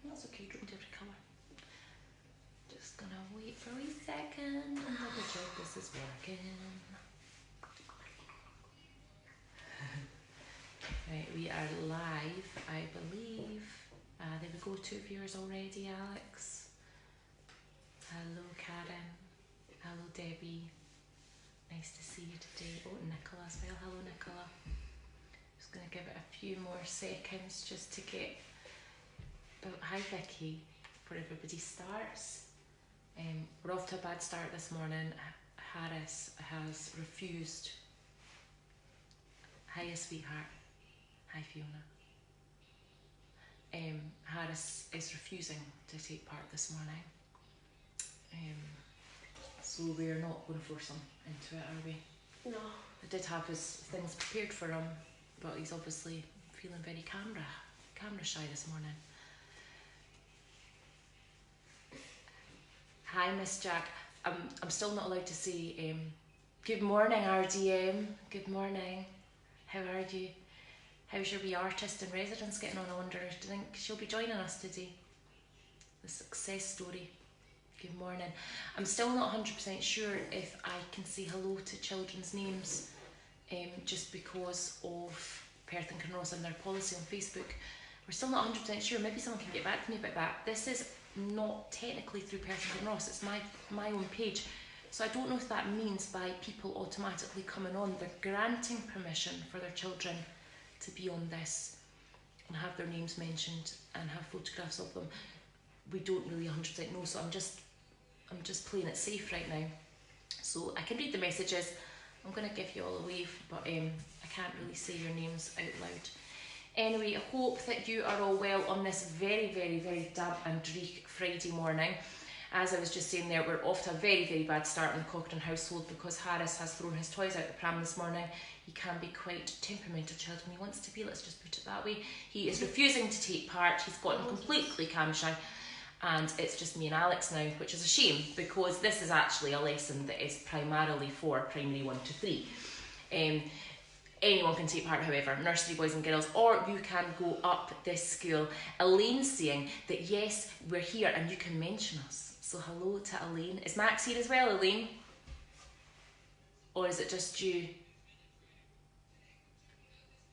That's okay, you don't need every colour. Just gonna wait for a wee second and double check this is working. Right, we are live, I believe. There we go, 2 viewers already, Alex. Hello, Karen. Hello, Debbie. Nice to see you today. Oh, Nicola as well. Hello, Nicola. Just going to give it a few more seconds just to get... Oh, hi, Vicky. Before everybody starts. We're off to a bad start this morning. Harris has refused. Hiya, sweetheart. Hi, Fiona. Harris is refusing to take part this morning. So we're not going to force him into it, are we? No. I did have his things prepared for him, but he's obviously feeling very camera shy this morning. Hi, Miss Jack. I'm still not allowed to say good morning, RDM. Good morning. How are you? How's your wee artist in residence getting on? I wonder, do you think she'll be joining us today? The success story. Good morning. I'm still not 100% sure if I can say hello to children's names just because of Perth and Kinross and their policy on Facebook. We're still not 100% sure. Maybe someone can get back to me about that. This is not technically through Perth and Kinross. It's my own page. So I don't know if that means by people automatically coming on, they're granting permission for their children to be on this and have their names mentioned and have photographs of them. We don't really 100% know, so I'm just playing it safe right now. So I can read the messages. I'm going to give you all a wave, but I can't really say your names out loud. Anyway, I hope that you are all well on this very, very, very damp and dreich Friday morning. As I was just saying there, we're off to a very, very bad start in the Cochrane household because Harris has thrown his toys out the pram this morning. He can be quite temperamental child when he wants to be, let's just put it that way. He is refusing to take part. He's gotten completely cam shy. And it's just me and Alex now, which is a shame because this is actually a lesson that is primarily for primary 1 to 3. Anyone can take part, however, nursery boys and girls, or you can go up this school. Elaine's saying that yes, we're here and you can mention us. So hello to Elaine. Is Max here as well, Elaine? Or is it just you?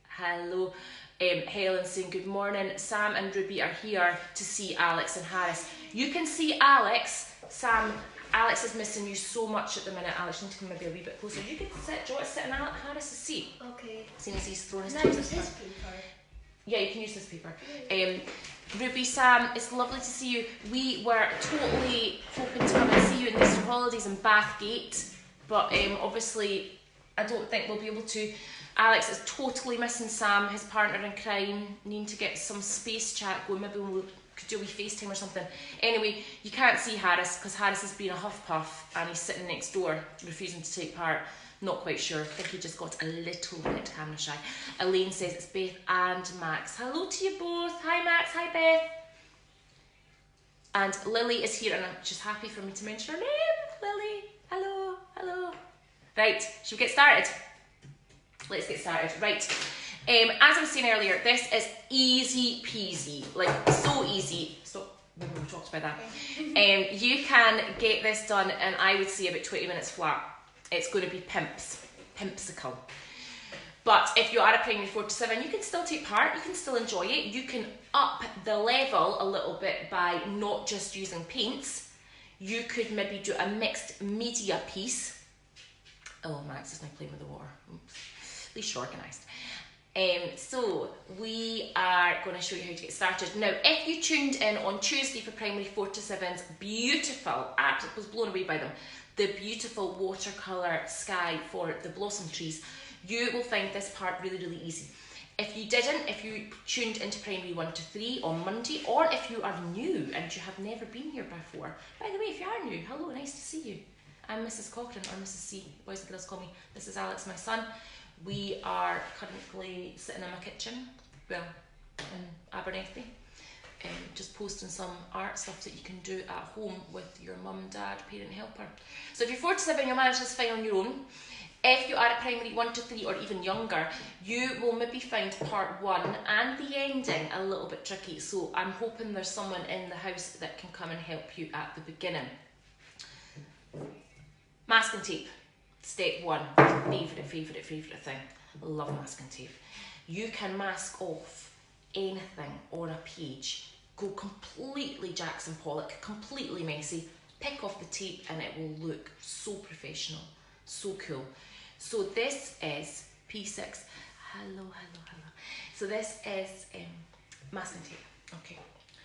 Hello. Helen saying good morning. Sam and Ruby are here to see Alex and Harris. You can see Alex. Sam, Alex is missing you so much at the minute. Alex, you need to come maybe a wee bit closer. You can sit. Do you want to sit in Harris's seat? Okay. Seeing as he's thrown his Can I toes use at this the front. paper? Yeah, you can use this paper. Ruby, Sam, it's lovely to see you. We were totally hoping to come and see you in the Easter holidays in Bathgate, but obviously I don't think we'll be able to. Alex is totally missing Sam, his partner in crime, needing to get some space chat going. Maybe we could do a wee FaceTime or something. Anyway, you can't see Harris because Harris has been a huff puff and he's sitting next door refusing to take part. Not quite sure. I think he just got a little bit camera shy. Elaine says it's Beth and Max. Hello to you both. Hi Max, hi Beth. And Lily is here and she's happy for me to mention her name. Lily, hello, hello. Right, should we get started? Let's get started. Right, as I was saying earlier, this is easy peasy, like so easy. Stop, we talked about that. You can get this done in, I would say, about 20 minutes flat. It's going to be pimpsicle. But if you are a primary 4 to 7, you can still take part, you can still enjoy it. You can up the level a little bit by not just using paints. You could maybe do a mixed media piece. Oh, Max is now playing with the water. Oops. At least you're organised. So we are going to show you how to get started. Now, if you tuned in on Tuesday for primary 4 to 7's beautiful, I was blown away by them, the beautiful watercolour sky for the blossom trees, you will find this part really, really easy. If you didn't, if you tuned into primary 1 to 3 on Monday, or if you are new and you have never been here before, by the way, if you are new, hello, nice to see you. I'm Mrs. Cochrane, or Mrs. C, boys and girls call me. This is Alex, my son. We are currently sitting in my kitchen, well, in Abernethy, just posting some art stuff that you can do at home with your mum, dad, parent, helper. So if you're 4 to 7, you'll manage this fine on your own. If you are at primary 1 to 3 or even younger, you will maybe find part 1 and the ending a little bit tricky. So I'm hoping there's someone in the house that can come and help you at the beginning. Masking tape, step 1, favourite thing. Love masking tape. You can mask off anything on a page. Go completely Jackson Pollock, completely messy. Pick off the tape and it will look so professional, so cool. So this is P6. Hello. So this is masking tape. Okay.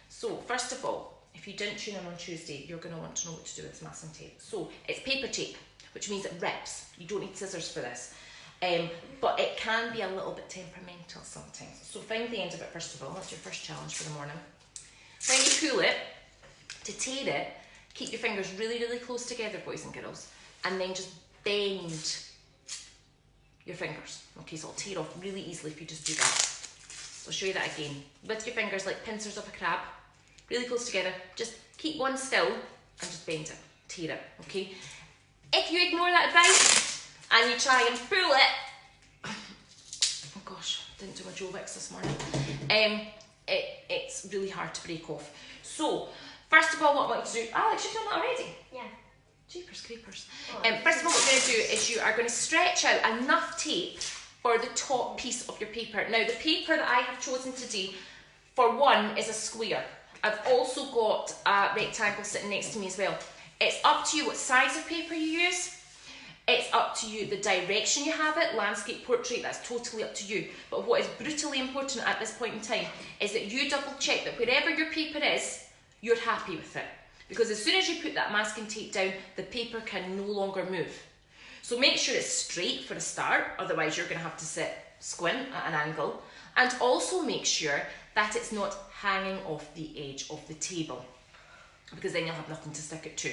So first of all, if you didn't tune in on Tuesday, you're going to want to know what to do with this masking tape. So it's paper tape, which means it rips. You don't need scissors for this. But it can be a little bit temperamental sometimes. So find the end of it first of all. That's your first challenge for the morning. When you pull it, to tear it, keep your fingers really, really close together, boys and girls, and then just bend your fingers. Okay, so it'll tear off really easily if you just do that. So I'll show you that again. With your fingers like pincers of a crab, really close together, just keep one still and just bend it, tear it, okay? If you ignore that advice and you try and pull it, oh gosh, didn't do my Joe Wicks this morning, it's really hard to break off. So, first of all, what I want you to do, Alex, you've done that already? Yeah. Jeepers creepers. First of all, what you're going to do is you are going to stretch out enough tape for the top piece of your paper. Now, the paper that I have chosen today, for one, is a square. I've also got a rectangle sitting next to me as well. It's up to you what size of paper you use. It's up to you the direction you have it, landscape, portrait, that's totally up to you. But what is brutally important at this point in time is that you double check that wherever your paper is, you're happy with it. Because as soon as you put that masking tape down, the paper can no longer move. So make sure it's straight for a start, otherwise you're going to have to sit squint at an angle. And also make sure that it's not hanging off the edge of the table, because then you'll have nothing to stick it to.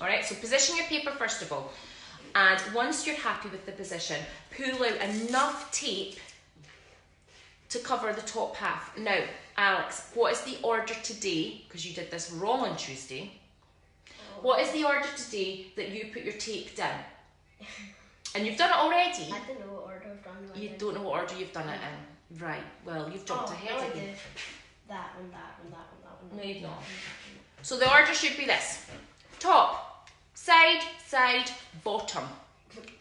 Alright, so position your paper first of all. And once you're happy with the position, pull out enough tape to cover the top half. Now, Alex, what is the order today, because you did this wrong on Tuesday, what is the order today that you put your tape down? And you've done it already? I don't know what order I've done it. You don't know what order you've done it in? Right, well, you've jumped ahead again. That one. No, you've not. So the order should be this. Top, side, bottom.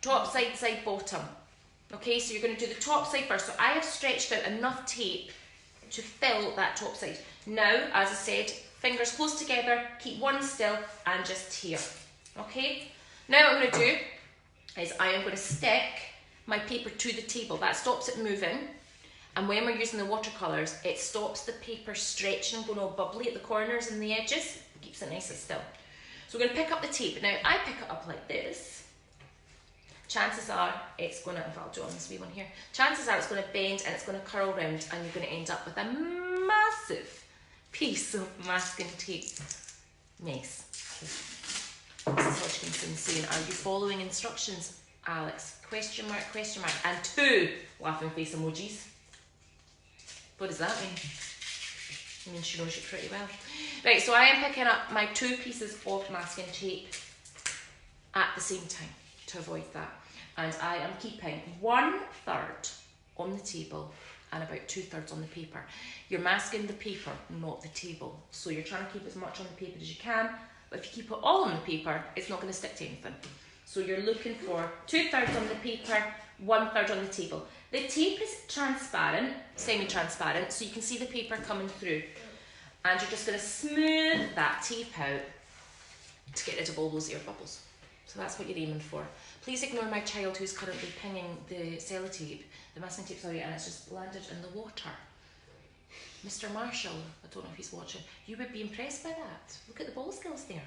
Top, side, bottom. Okay, so you're going to do the top side first. So I have stretched out enough tape to fill that top side. Now, as I said, fingers close together, keep one still and just tear. Okay? Now what I'm going to do is I am going to stick my paper to the table. That stops it moving. And when we're using the watercolours, it stops the paper stretching and going all bubbly at the corners and the edges. It keeps it nice and still. So we're going to pick up the tape. Now, I pick it up like this. Chances are it's going to, if I'll do it on this wee one here, chances are it's going to bend and it's going to curl round and you're going to end up with a massive piece of masking tape mess. Mrs. Hodgkinson saying, are you following instructions, Alex? Question mark, and 2 laughing face emojis. What does that mean? It means she knows you pretty well. Right, so I am picking up my 2 pieces of masking tape at the same time to avoid that. And I am keeping 1/3 on the table and about 2/3 on the paper. You're masking the paper, not the table. So you're trying to keep as much on the paper as you can, but if you keep it all on the paper, it's not going to stick to anything. So you're looking for 2/3 on the paper, 1/3 on the table. The tape is transparent, semi-transparent, so you can see the paper coming through. And you're just going to smooth that tape out to get rid of all those air bubbles. So that's what you're aiming for. Please ignore my child who's currently pinging the sellotape, the masking tape, sorry, and it's just landed in the water. Mr. Marshall, I don't know if he's watching, you would be impressed by that. Look at the ball skills there.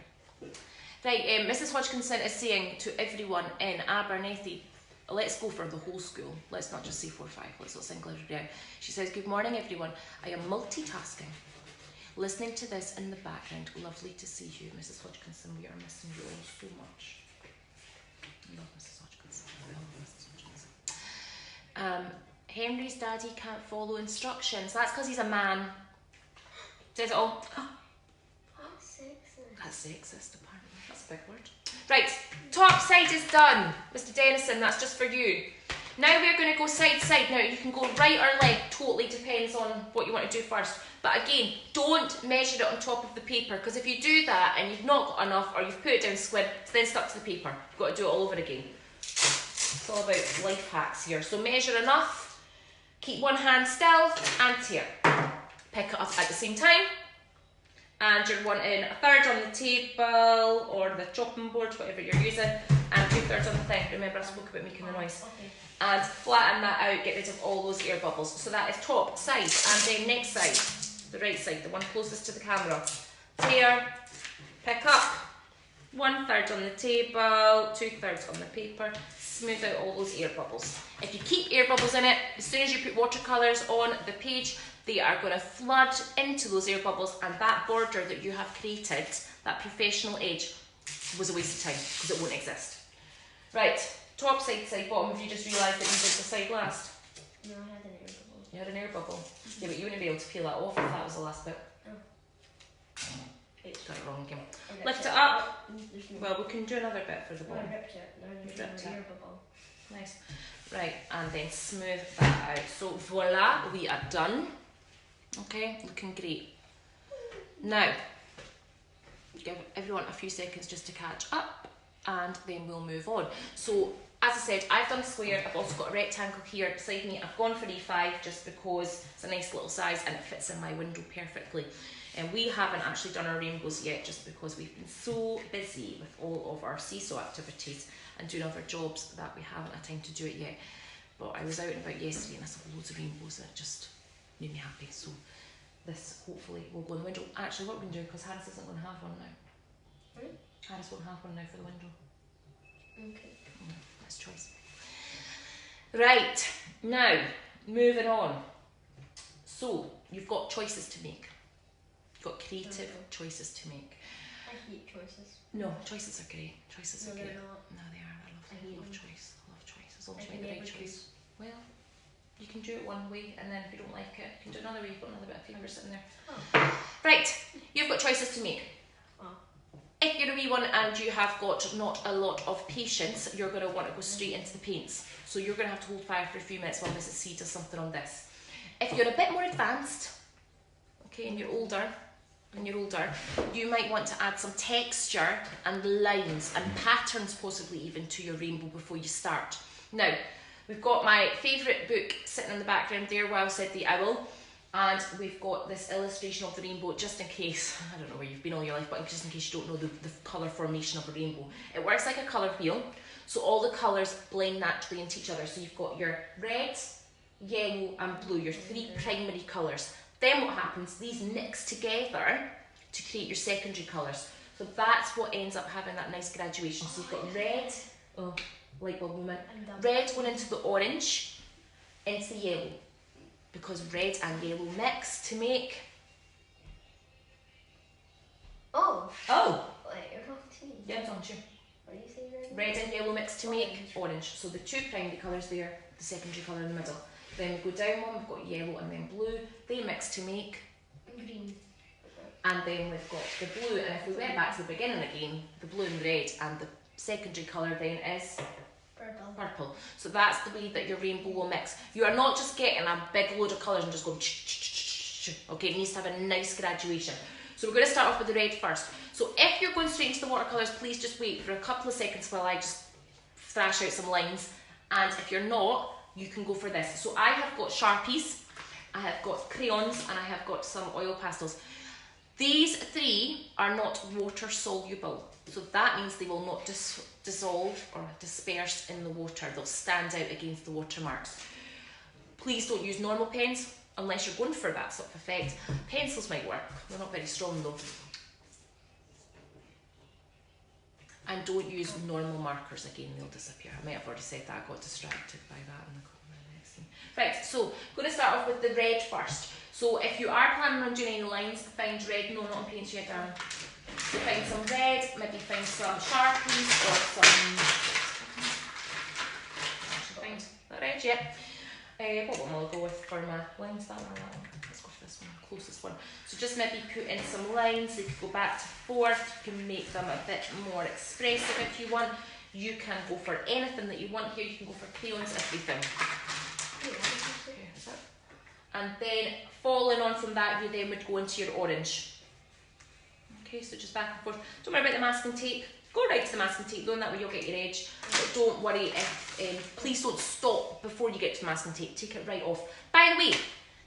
Right, Mrs. Hodgkinson is saying to everyone in Abernethy, let's go for the whole school. Let's not just say 4 or 5. Let's not single everybody out. She says, good morning, everyone. I am multitasking. Listening to this in the background. Lovely to see you, Mrs. Hodgkinson. We are missing you all so much. I love Mrs. Hodgkinson. I love Mrs. Hodgkinson. Henry's daddy can't follow instructions. That's because he's a man. Says it all. That's sexist. That's sexist, apparently. That's a big word. Right, top side is done. Mr. Dennison, that's just for you. Now we're going to go side to side. Now you can go right or left, totally depends on what you want to do first. But again, don't measure it on top of the paper, because if you do that and you've not got enough, or you've put it down squid, it's then stuck to the paper. You've got to do it all over again. It's all about life hacks here. So measure enough, keep one hand still and tear. Pick it up at the same time. And you're wanting a third on the table or the chopping board, whatever you're using, and 2/3 on the thing. Remember I spoke about making the noise. Okay. And flatten that out, get rid of all those air bubbles. So that is top side, and then next side, the right side, the one closest to the camera. Tear, pick up, 1/3 on the table, 2/3 on the paper, smooth out all those air bubbles. If you keep air bubbles in it, as soon as you put watercolours on the page, they are going to flood into those air bubbles, and that border that you have created, that professional edge, was a waste of time because it won't exist. Right, top side, side, bottom. Have you just realised that you did the side last? No, I had an air bubble. You had an air bubble? Yeah, but you wouldn't be able to peel that off if that was the last bit. Got it wrong again. Lift it up. Well, we can do another bit for the bottom. I ripped it. Now there's no air bubble. Nice. Right, and then smooth that out. So voila, we are done. Okay, looking great. Now, give everyone a few seconds just to catch up, and then we'll move on. So, as I said, I've done a square. I've also got a rectangle here beside me. I've gone for A5 just because it's a nice little size and it fits in my window perfectly. And we haven't actually done our rainbows yet just because we've been so busy with all of our seesaw activities and doing other jobs that we haven't had time to do it yet. But I was out and about yesterday and I saw loads of rainbows that just made me happy. So this hopefully will go in the window. Actually, what we're going to do, because Harris isn't going to have one now. Harris won't have one now for the window. Okay. Nice choice. Right, now moving on. So you've got choices to make. You've got creative choices to make. I hate choices. No, choices are great. Choices are great. They're not. No, they are. I love choice. I love choice. As long as you I make the can right never choice. Well, you can do it one way, and then if you don't like it, you can do another way. You've got another bit of paper sitting there. Oh. Right, you've got choices to make. Oh. If you're a wee one and you have got not a lot of patience, you're going to want to go straight into the paints. So you're going to have to hold fire for a few minutes while Mrs. C does something on this. If you're a bit more advanced, okay, and you're older, you might want to add some texture and lines and patterns possibly even to your rainbow before you start. Now, we've got my favourite book sitting in the background there, Wow Said the Owl, and we've got this illustration of the rainbow just in case, I don't know where you've been all your life, but just in case you don't know the colour formation of a rainbow. It works like a colour wheel, so all the colours blend naturally into each other. So you've got your red, yellow and blue, your three primary colours. Then what happens, these mix together to create your secondary colours. So that's what ends up having that nice graduation. So you've got red, oh, light bulb moment, red going into the orange, into the yellow. Because red and yellow mix to make... Oh! Oh! Wait, you're talking to me? Yeah, it's on you. What are you saying? Red and yellow mix to make orange. So the two primary colours there, the secondary colour in the middle. Then we go down one, we've got yellow and then blue. They mix to make green. And then we've got the blue. And if we went back to the beginning again, the blue and red, and the secondary colour then is purple. So that's the way that your rainbow will mix. You are not just getting a big load of colours and just going okay, it needs to have a nice graduation. So we're going to start off with the red first. So if you're going straight into the watercolours, please just wait for a couple of seconds while I just thrash out some lines. And if you're not, you can go for this. So I have got sharpies, I have got crayons, and I have got some oil pastels. These three are not water soluble. So that means they will not dissolve or disperse in the water. They'll stand out against the watermarks. Please don't use normal pens unless you're going for that sort of effect. Pencils might work. They're not very strong though. And don't use normal markers again, they'll disappear. I might have already said that, I got distracted by that in the next thing. Right, so I'm going to start off with the red first. So if you are planning on doing any lines, find red, no, not on paints yet, Darren. So find some red, maybe find some sharpies or some... Find that red, yeah. What one will I go with for my lines? That one or that one? Let's go for this one. closest one. So just maybe put in some lines. They could go back to forth. You can make them a bit more expressive if you want. You can go for anything that you want here. You can go for crayons, everything. And then following on from that, you then would go into your orange. Okay, so just back and forth. Don't worry about the masking tape. Go right to the masking tape, though, that way you'll get your edge. But don't worry if, please don't stop before you get to the masking tape. Take it right off. By the way,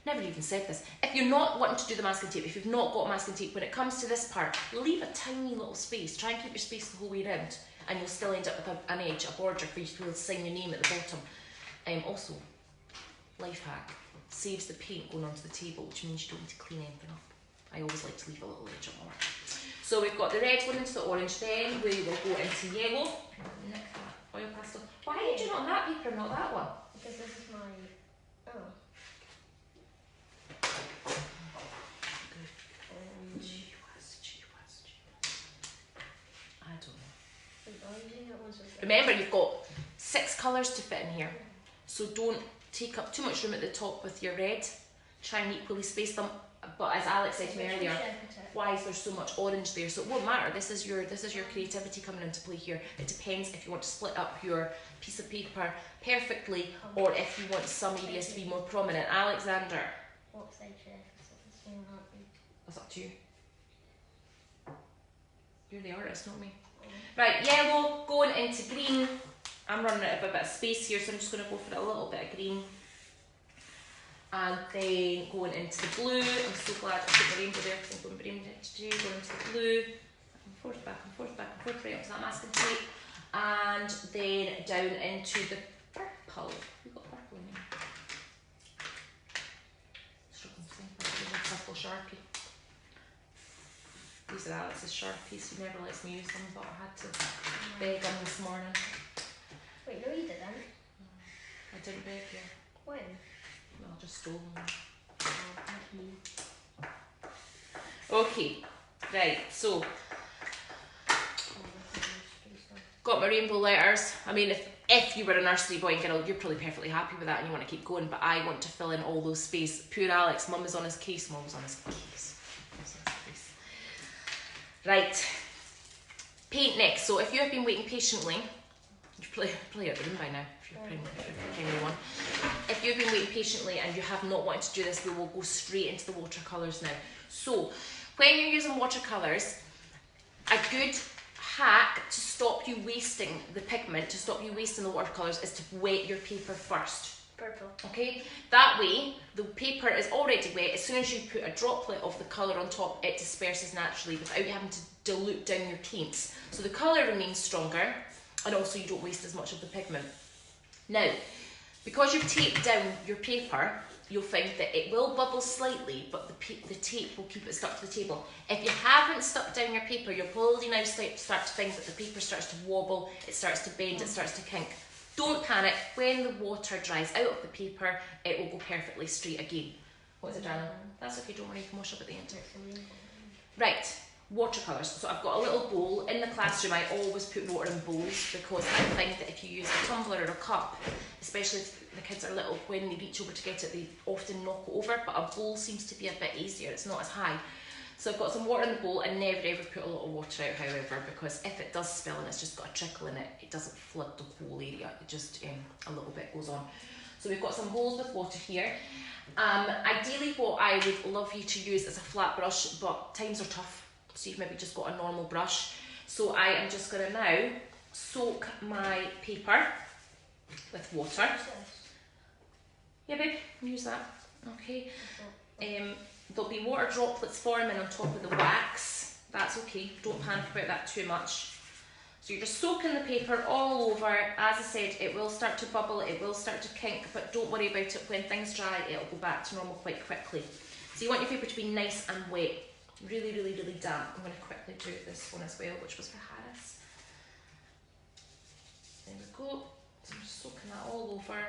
never even said this. If you're not wanting to do the masking tape, if you've not got masking tape, when it comes to this part, leave a tiny little space. Try and keep your space the whole way around, and you'll still end up with an edge, a border for you to be able to sign your name at the bottom. Also, life hack, saves the paint going onto the table, which means you don't need to clean anything up. I always like to leave a little edge on my work. So we've got the red going into the orange, then we will go into yellow. Nick that oil pastel. Why did you not on that paper and not that one? Because this is my. Oh. Gee whiz. I don't know. Remember, you've got 6 colours to fit in here. So don't take up too much room at the top with your red. Try and equally space them. But as Alex said to me earlier, why is there so much orange there? So it won't matter. This is your creativity coming into play here. It depends if you want to split up your piece of paper perfectly or if you want some areas to be more prominent. Alexander. What side should I? That's up to you. You're the artist, not me. Right, yellow going into green. I'm running out of a bit of space here, so I'm just going to go for a little bit of green. And then going into the blue. I'm so glad I put the rainbow there because I'm going to rainbow today. Going into the blue. Back and forth, right onto that masking tape. And then down into the purple. We've got purple in here. Struggling to think about a purple Sharpie. These are Alex's Sharpies. He never lets me use them, but I had to beg him this morning. Wait, no you didn't. I didn't beg you. When? Well, I just stole them. Okay, right, so got my rainbow letters. I mean, if you were a nursery boy and girl, you're probably perfectly happy with that and you want to keep going, but I want to fill in all those space. Poor Alex, Mum is on his case, Mum was on his case. Right, paint next. So if you have been waiting patiently, you've probably out the room by now if you're primary one. If you've been waiting patiently and you have not wanted to do this, we will go straight into the watercolours now. So when you're using watercolours, a good hack to stop you wasting the pigment, to stop you wasting the watercolours, is to wet your paper first. Purple. Okay, that way the paper is already wet. As soon as you put a droplet of the colour on top, it disperses naturally without you having to dilute down your paints. So the colour remains stronger and also you don't waste as much of the pigment. Now, because you've taped down your paper, you'll find that it will bubble slightly, but the tape will keep it stuck to the table. If you haven't stuck down your paper, you'll probably now start to find that the paper starts to wobble, it starts to bend, it starts to kink. Don't panic. When the water dries out of the paper, it will go perfectly straight again. What is it, darling? That's okay, don't worry, you can wash up at the end. Right, watercolours. So I've got a little bowl. In the classroom, I always put water in bowls because I find that if you use a tumbler or a cup, especially if the kids are little, when they reach over to get it, they often knock it over, but a bowl seems to be a bit easier. It's not as high. So I've got some water in the bowl and never ever put a lot of water out, however, because if it does spill and it's just got a trickle in it, it doesn't flood the whole area, it just a little bit goes on. So we've got some bowls with water here. Ideally what I would love you to use is a flat brush, but times are tough, so you've maybe just got a normal brush. So I am just going to now soak my paper with water. Yeah babe, use that, okay. There'll be water droplets forming on top of the wax. That's okay, don't panic about that too much. So you're just soaking the paper all over. As I said, it will start to bubble, it will start to kink, but don't worry about it. When things dry, it'll go back to normal quite quickly. So you want your paper to be nice and wet, really, really, really damp. I'm going to quickly do this one as well, which was for Harris. There we go. So I'm just soaking that all over.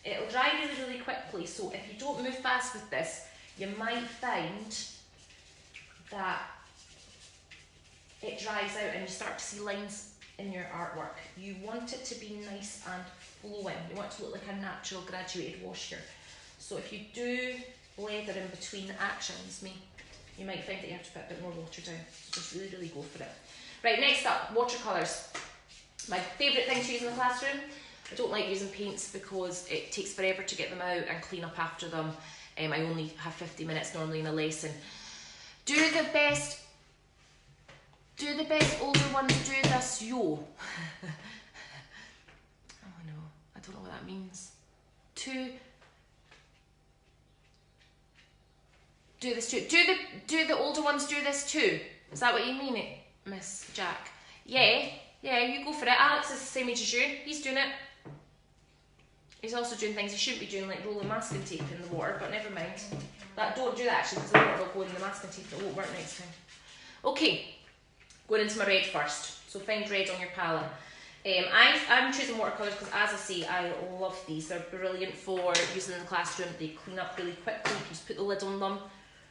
It'll dry really, really quickly, so if you don't move fast with this, you might find that it dries out and you start to see lines in your artwork. You want it to be nice and flowing. You want it to look like a natural graduated wash here. So if you do blether in between actions, you might find that you have to put a bit more water down. So just really, really go for it. Right, next up, watercolours. My favourite thing to use in the classroom. I don't like using paints because it takes forever to get them out and clean up after them. I only have 50 minutes normally in a lesson. Do the best older ones do this, yo. Oh no, I don't know what that means. Do this too. Do the older ones do this too? Is that what you mean, Miss Jack? Yeah, you go for it. Alex is the same age as you. He's doing it. He's also doing things he shouldn't be doing, like rolling masking tape in the water, but never mind. Don't do that actually, because the water will go in the masking tape and it won't work next time. Okay, going into my red first. So find red on your palette. I'm choosing watercolours because, as I say, I love these. They're brilliant for using in the classroom. They clean up really quickly. You just put the lid on them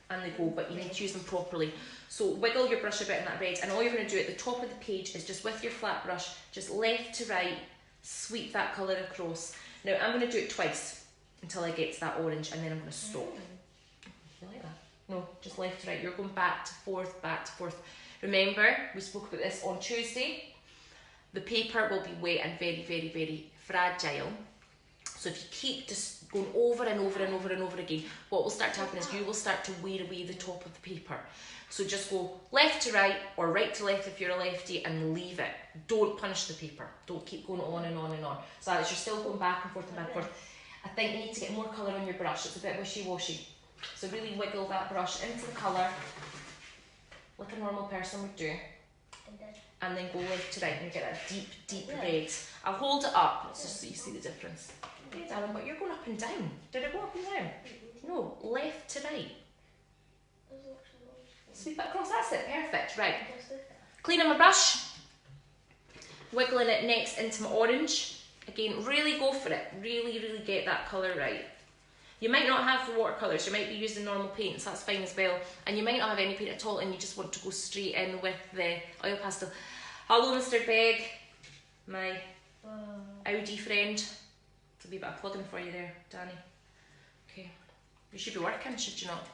and they go, but you need to use them properly. So wiggle your brush a bit in that red, and all you're going to do at the top of the page is just with your flat brush, just left to right, sweep that colour across. Now I'm going to do it twice until I get to that orange, and then I'm going to stop. You like that? No, just left to right. You're going back to forth, back to forth. Remember, we spoke about this on Tuesday. The paper will be wet and very, very, very fragile. So if you keep just going over and over and over and over again, what will start to happen is you will start to wear away the top of the paper. So just go left to right or right to left if you're a lefty and leave it. Don't punish the paper. Don't keep going on and on and on. So as you're still going back and forth and back and forth, I think you need to get more colour on your brush. It's a bit wishy-washy. So really wiggle that brush into the colour like a normal person would do. And then go left to right and you get that deep, deep red. I'll hold it up just so you see the difference. Okay, darling, but you're going up and down. Did it go up and down? No, left to right. Sweep it across, that's it, perfect. Right, cleaning my brush, wiggling it next into my orange. Again, really go for it, really, really get that colour right. You might not have the watercolours, you might be using normal paints, that's fine as well. And you might not have any paint at all and you just want to go straight in with the oil pastel. Hello Mr. Begg, my Audi friend. There's a wee bit of plugging for you there, Danny. Okay, you should be working, should you not?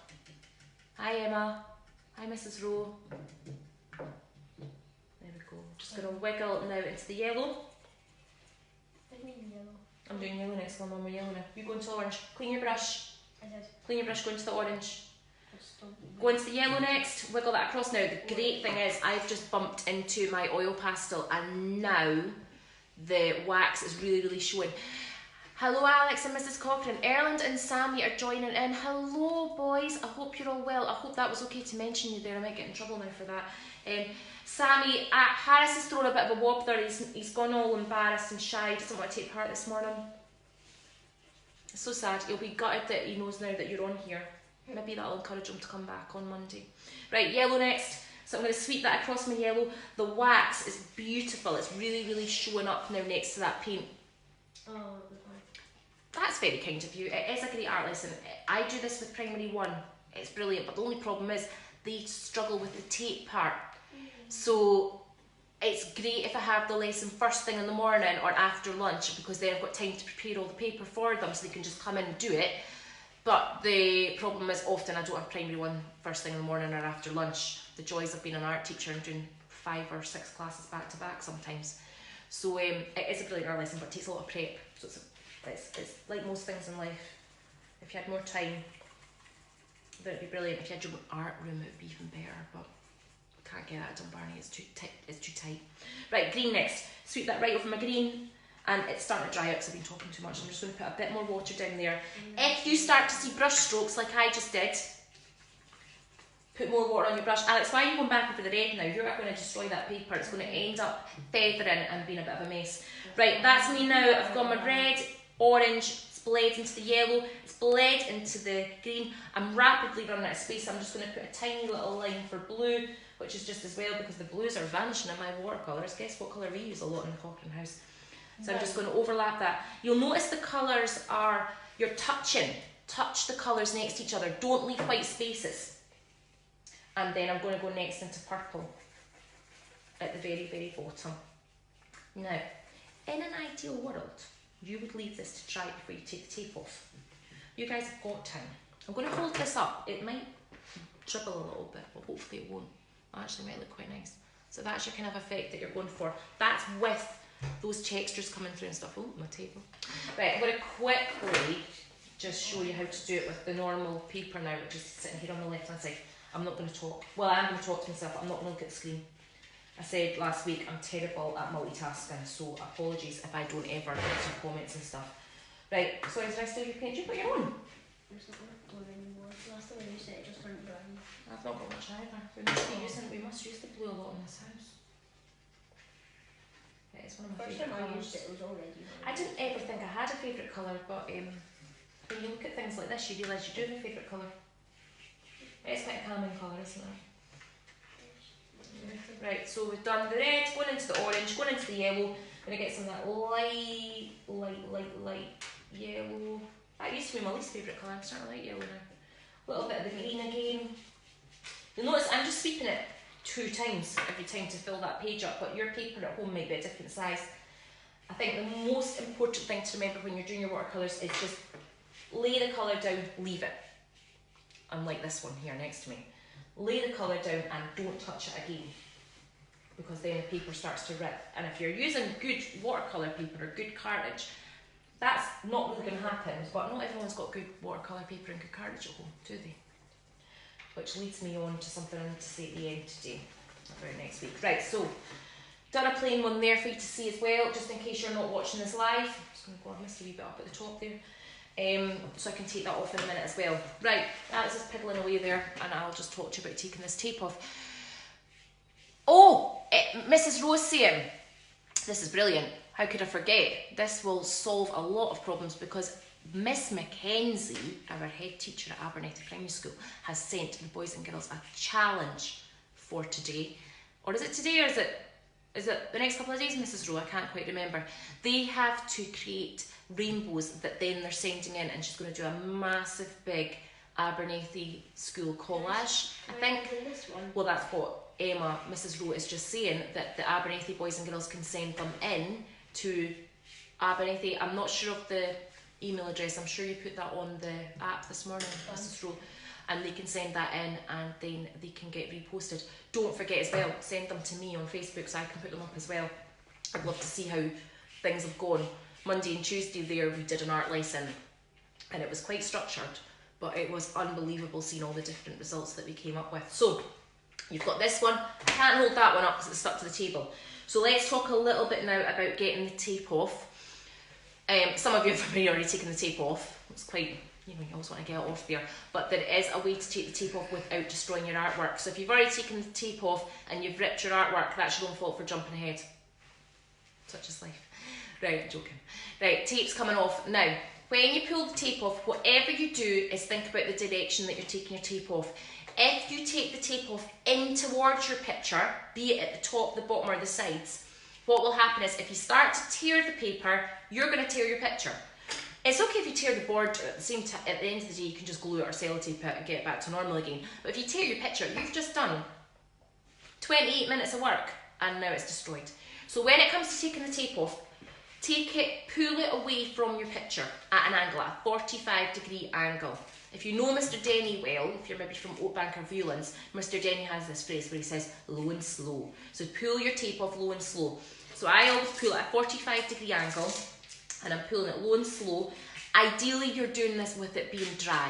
Hi Emma. Hi Mrs. Rowe. There we go. Just going to wiggle now into the yellow. I'm doing yellow next, I'm on my yellow now. You go into orange. Clean your brush. Clean your brush, go into the orange. Go into the yellow next, wiggle that across. Now the great thing is I've just bumped into my oil pastel and now the wax is really, really showing. Hello Alex and Mrs. Cochran. Erland and Sammy are joining in. Hello boys, I hope you're all well. I hope that was okay to mention you there. I might get in trouble now for that. Sammy, Harris has thrown a bit of a wobbler. He's gone all embarrassed and shy. He doesn't want to take part this morning. It's so sad. He'll be gutted that he knows now that you're on here. Maybe that'll encourage him to come back on Monday. Right, yellow next. So I'm going to sweep that across my yellow. The wax is beautiful. It's really, really showing up now next to that paint. Oh, that's very kind of you. It is a great art lesson. I do this with primary 1. It's brilliant, but the only problem is they struggle with the tape part. So it's great if I have the lesson first thing in the morning or after lunch because then I've got time to prepare all the paper for them so they can just come in and do it. But the problem is often I don't have primary 1 first thing in the morning or after lunch. The joys of being an art teacher and doing 5 or 6 classes back to back sometimes. So it is a brilliant art lesson, but it takes a lot of prep. So it's like most things in life. If you had more time, then it'd be brilliant. If you had your own art room, it would be even better. But can't get that at Dunbarney. It's too tight. Right, green next. Sweep that right over my green. And it's starting to dry out because I've been talking too much. I'm just going to put a bit more water down there. If you start to see brush strokes like I just did, put more water on your brush. Alex, why are you going back over the red now? You're going to destroy that paper. It's going to end up feathering and being a bit of a mess. Right, that's me now. I've got my red, orange, it's bled into the yellow, it's bled into the green. I'm rapidly running out of space. I'm just going to put a tiny little line for blue, which is just as well because the blues are vanishing in my watercolours. Guess what colour we use a lot in the Cochrane house? So I'm just going to overlap that. You'll notice the colours are, you're touch the colours next to each other. Don't leave white spaces. And then I'm going to go next into purple at the very, very bottom. Now, in an ideal world, you would leave this to dry before you take the tape off. You guys have got time. I'm going to hold this up. It might dribble a little bit, but hopefully it won't. Actually, might look quite nice. So that's your kind of effect that you're going for. That's with those textures coming through and stuff. Oh, my table. Right, I'm going to quickly just show you how to do it with the normal paper now, which is sitting here on the left hand side. I'm not going to talk. Well, I am going to talk to myself. I'm not going to look at the screen. I said last week I'm terrible at multitasking, so apologies if I don't ever get some comments and stuff. Right, so did I still your paint? Did you put your own? It's not going anymore. Last time I used it, it just turned brown. I've not got much either. We must use the blue a lot in this house. Yeah, it's one of my First favourite time I colours. used it was already brown. I didn't ever think I had a favourite colour, but when you look at things like this, you realise you do have a favourite colour. It's quite a calming colour, isn't it? Right, so we've done the red, going into the orange, going into the yellow. I'm going to get some of that light yellow. That used to be my least favourite colour. I'm starting to like yellow now. A little bit of the green again. You'll notice I'm just sweeping it 2 times every time to fill that page up, but your paper at home might be a different size. I think the most important thing to remember when you're doing your watercolours is just lay the colour down, leave it. Unlike this one here next to me. Lay the colour down and don't touch it again, because then the paper starts to rip. And if you're using good watercolour paper or good cartridge, that's not really going to happen, but not everyone's got good watercolour paper and good cartridge at home, do they? Which leads me on to something I need to say at the end today, about next week. Right, so, done a plain one there for you to see as well, just in case you're not watching this live. I'm just going to go, I've missed a wee bit up at the top there. So I can take that off in a minute as well. Right, that's just piddling away there, and I'll just talk to you about taking this tape off. Oh, Mrs. Rose saying, this is brilliant. How could I forget? This will solve a lot of problems, because Miss Mackenzie, our head teacher at Abernethy Primary School, has sent the boys and girls a challenge for today. Or is it today, or is it the next couple of days, Mrs. Rowe? I can't quite remember. They have to create rainbows that then they're sending in, and she's going to do a massive big Abernethy school collage, I think. This one. Well, that's what Emma, Mrs. Rowe, is just saying, that the Abernethy boys and girls can send them in to Abernethy. I'm not sure of the email address. I'm sure you put that on the app this morning, Mrs. Rowe. And they can send that in, and then they can get reposted. Don't forget as well, send them to me on Facebook so I can put them up as well. I'd love to see how things have gone. Monday and Tuesday there we did an art lesson, and it was quite structured, but it was unbelievable seeing all the different results that we came up with. So you've got this one. I can't hold that one up because it's stuck to the table. So let's talk a little bit now about getting the tape off. Some of you have already taken the tape off. It's quite, you always want to get it off there, but there is a way to take the tape off without destroying your artwork. So if you've already taken the tape off and you've ripped your artwork, that's your own fault for jumping ahead. Such is life. Right, joking. Right, tape's coming off. Now, when you pull the tape off, whatever you do is think about the direction that you're taking your tape off. If you take the tape off in towards your picture, be it at the top, the bottom or the sides, what will happen is if you start to tear the paper, you're going to tear your picture. It's okay if you tear the border at the same time. At the end of the day, you can just glue it or sellotape it and get it back to normal again. But if you tear your picture, you've just done 28 minutes of work and now it's destroyed. So when it comes to taking the tape off, take it, pull it away from your picture at an angle, at a 45-degree angle. If you know Mr. Denny well, if you're maybe from Oakbank or Viewlands, Mr. Denny has this phrase where he says low and slow. So pull your tape off low and slow. So I always pull it at a 45-degree angle, and I'm pulling it low and slow. Ideally, you're doing this with it being dry.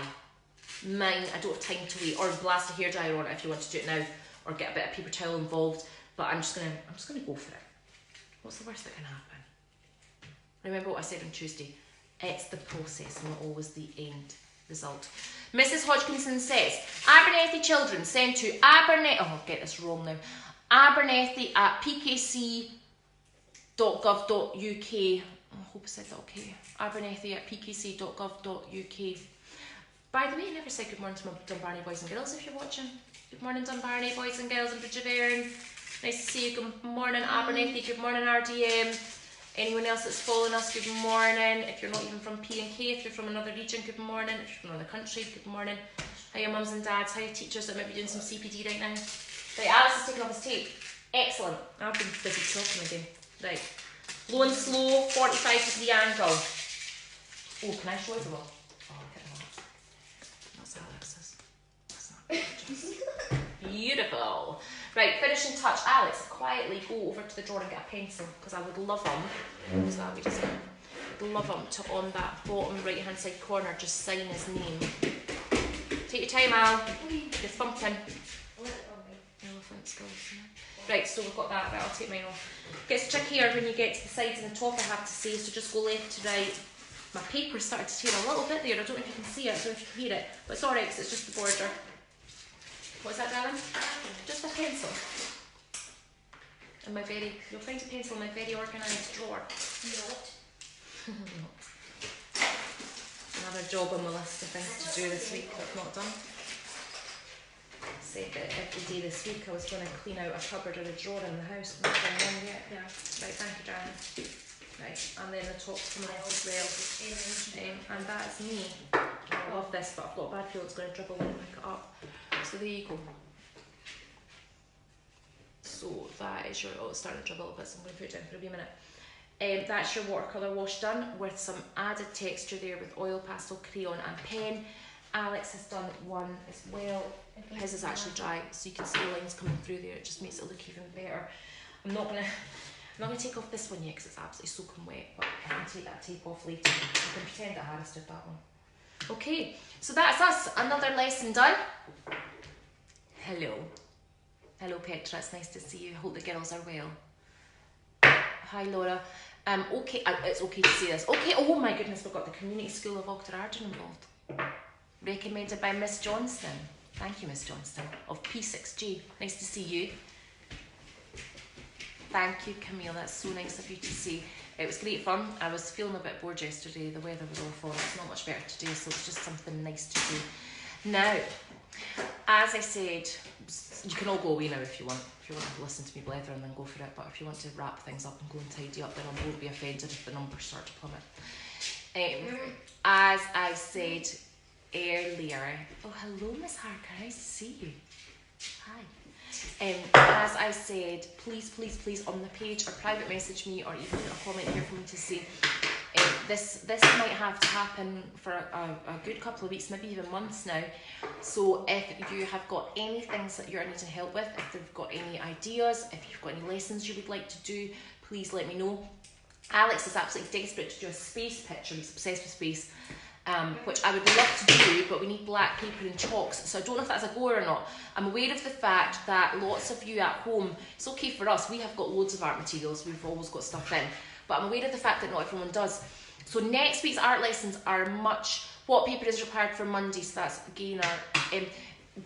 Mine, I don't have time to wait, or blast a hairdryer on it if you want to do it now, or get a bit of paper towel involved. But I'm just gonna go for it. What's the worst that can happen? Remember what I said on Tuesday. It's the process, not always the end result. Mrs. Hodgkinson says, Abernethy children send to Abernethy, oh, I'll get this wrong now, Abernethy at pkc.gov.uk. I hope I said that okay. Abernethy at pkc.gov.uk. By the way, I never said good morning to my Dunbarney boys and girls if you're watching. Good morning, Dunbarney boys and girls in Bridgebairn. Nice to see you. Good morning, Abernethy. Good morning, RDM. Anyone else that's following us, good morning. If you're not even from P&K, if you're from another region, good morning. If you're from another country, good morning. Hiya mums and dads, hiya teachers that might be doing some CPD right now. Right, Alex is taking off his tape. Excellent. I've been busy talking again. Right. Low and slow, 45-degree angle. Oh, can I show everyone? Oh, look at that. That's beautiful. Right, finishing touch. Alex, quietly go over to the drawer and get a pencil, because I would love them. What's that we just got? I'd love him to, on that bottom right hand side corner, just sign his name. Take your time, Al. You're thumping. Elephant skulls. Right, so we've got that. Right, I'll take mine off. Gets trickier when you get to the sides and the top, I have to say, so just go left to right. My paper started to tear a little bit there. I don't know if you can see it, I don't know if you can hear it, but it's alright because it's just the border. What's that, darling? Just a pencil. In my very, you'll find a pencil in my very organised drawer. Another job on my list of things to do this week that I've not done. I said that every day this week I was going to clean out a cupboard or a drawer in the house. Not done one yet. Yeah. Right, thank you, darling. Right, and then the top's coming off as well. And that's me. I love this, but I've got a bad feel it's going to dribble when I pick it up. So there you go. So that is your, oh, it's starting to dribble a bit, so I'm going to put it down for a wee minute. That's your watercolour wash done with some added texture there with oil, pastel, crayon and pen. Alex has done one as well. His is actually dry, so you can see the lines coming through there. It just makes it look even better. I'm not gonna take off this one yet because it's absolutely soaking wet, but I can take that tape off later. You can pretend that Harris did that one. Okay, so that's us. Another lesson done. Hello. Hello Petra, it's nice to see you. I hope the girls are well. Hi Laura. Okay, it's okay to say this. Okay, oh my goodness, we've got the Community School of Water Arden involved. Recommended by Miss Johnston. Thank you, Miss Johnston, of P6G. Nice to see you. Thank you, Camille. That's so nice of you to see. It was great fun. I was feeling a bit bored yesterday. The weather was awful. It's not much better today, so it's just something nice to do. Now, as I said, you can all go away now if you want. If you want to listen to me blether and then go for it. But if you want to wrap things up and go and tidy up, then I won't be offended if the numbers start to plummet. As I said earlier, oh hello Miss Harker, nice to see you. Hi. As I said, please on the page or private message me or even put a comment here for me to say this might have to happen for a good couple of weeks, maybe even months now. So if you have got any things that you're needing help with, if you've got any ideas, if you've got any lessons you would like to do, please let me know. Alex is absolutely desperate to do a space picture. He's obsessed with space. Which I would love to do, but we need black paper and chalks, so I don't know if that's a go or not. I'm aware of the fact that lots of you at home, it's okay for us, we have got loads of art materials, we've always got stuff in, but I'm aware of the fact that not everyone does. So next week's art lessons are what paper is required for Monday, so that's Gainer.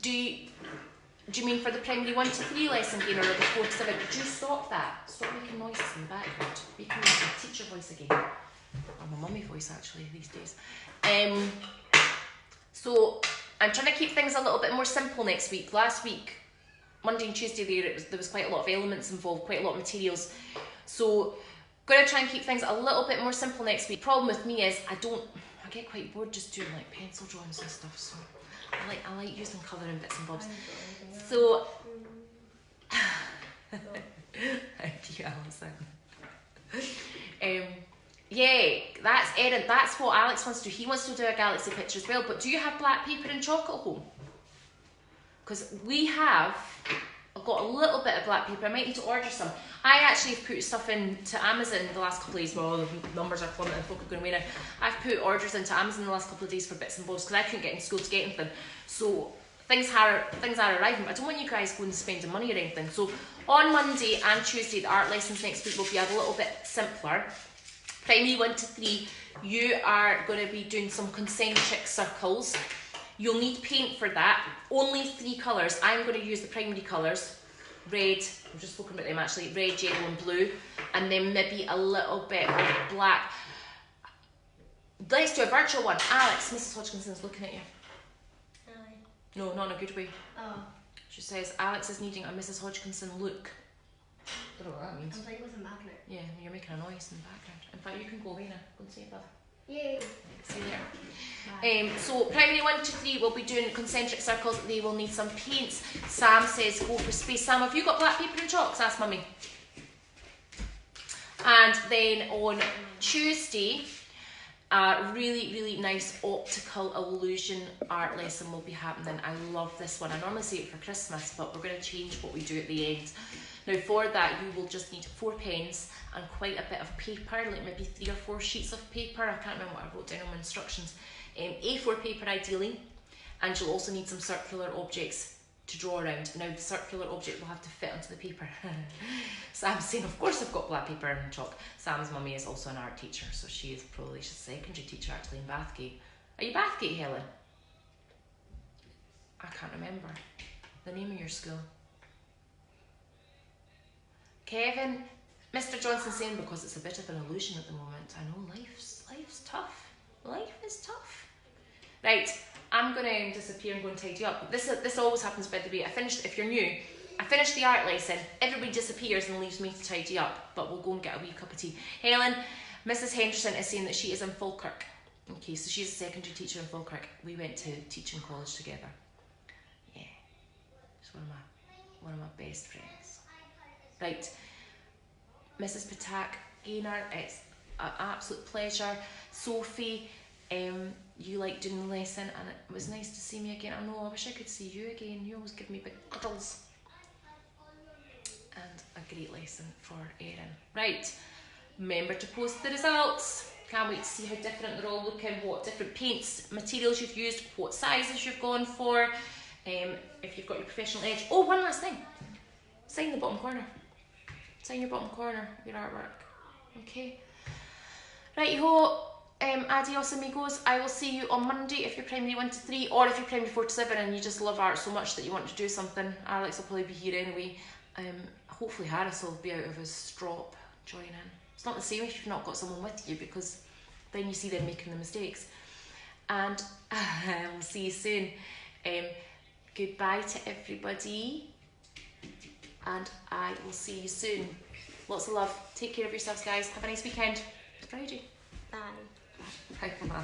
Do you mean for the primary 1 to 3 lesson, Gainer, or the 4 to 7? Would you stop that? Stop making noises in the background. Making my teacher voice again. Or my mummy voice actually these days. So I'm trying to keep things a little bit more simple next week. Last week, Monday and Tuesday there was quite a lot of elements involved, quite a lot of materials. So going to try and keep things a little bit more simple next week. Problem with me is I get quite bored just doing like pencil drawings and stuff. So I like using colour and bits and bobs. So thank you, Alison. Yeah, that's Erin. That's what Alex wants to do. He wants to do a galaxy picture as well. But do you have black paper and chalk at home? Because I've got a little bit of black paper. I might need to order some. I actually have put stuff into Amazon the last couple of days. Well, the numbers are plummeting, folk are going away now. I've put orders into Amazon the last couple of days for bits and bobs because I couldn't get in school to get anything. So things are arriving, but I don't want you guys going and spending money or anything. So on Monday and Tuesday, the art lessons next week will be a little bit simpler. Primary 1 to 3, you are going to be doing some concentric circles. You'll need paint for that. Only 3 colours. I'm going to use the primary colours. Red, I'm just looking at them actually, red, yellow and blue. And then maybe a little bit of black. Let's do a virtual one. Alex, Mrs. Hodgkinson's looking at you. Aye. No, not in a good way. Oh. She says, Alex is needing a Mrs. Hodgkinson look. I don't know what that means. I'm playing with a magnet. Yeah, you're making a noise in the background. In fact, you can go away now. Go and see it, brother. Yay. See you there. So primary 1 to 3 will be doing concentric circles. They will need some paints. Sam says go for space. Sam, have you got black paper and chalks? Ask Mummy. And then on Tuesday, A really, really nice optical illusion art lesson will be happening. I love this one. I normally say it for Christmas, but we're going to change what we do at the end. Now for that, you will just need 4 pens and quite a bit of paper, like maybe 3 or 4 sheets of paper. I can't remember what I wrote down on my instructions. A4 paper ideally, and you'll also need some circular objects to draw around. Now the circular object will have to fit onto the paper. Sam's saying, of course I've got black paper and chalk. Sam's mummy is also an art teacher, so she's a secondary teacher actually in Bathgate. Are you Bathgate, Helen? I can't remember the name of your school. Kevin, Mr. Johnson saying, because it's a bit of an illusion at the moment. I know life's tough. Life is tough. Right, I'm going to disappear and go and tidy up. This always happens, by the way. If you're new, I finish the art lesson, everybody disappears and leaves me to tidy up, but we'll go and get a wee cup of tea. Helen, Mrs. Henderson is saying that she is in Falkirk. Okay, so she's a secondary teacher in Falkirk. We went to teaching college together. Yeah, she's one of my best friends. Right, Mrs. Patak, Gaynor, it's an absolute pleasure. Sophie, you liked doing the lesson and it was nice to see me again. I know, I wish I could see you again. You always give me big cuddles. And a great lesson for Erin. Right, remember to post the results. Can't wait to see how different they're all looking, what different paints, materials you've used, what sizes you've gone for, if you've got your professional edge. Oh, one last thing. Sign the bottom corner. Sign your bottom corner of your artwork. Okay. Righty-ho. Adios amigos. I will see you on Monday if you're primary 1 to 3, or if you're primary 4 to 7 and you just love art so much that you want to do something. Alex will probably be here anyway. Hopefully Harris will be out of his strop joining. It's not the same if you've not got someone with you, because then you see them making the mistakes. And we'll see you soon. Goodbye to everybody, and I will see you soon. Lots of love. Take care of yourselves, guys. Have a nice weekend. It's Friday. Bye. Bye, Mum.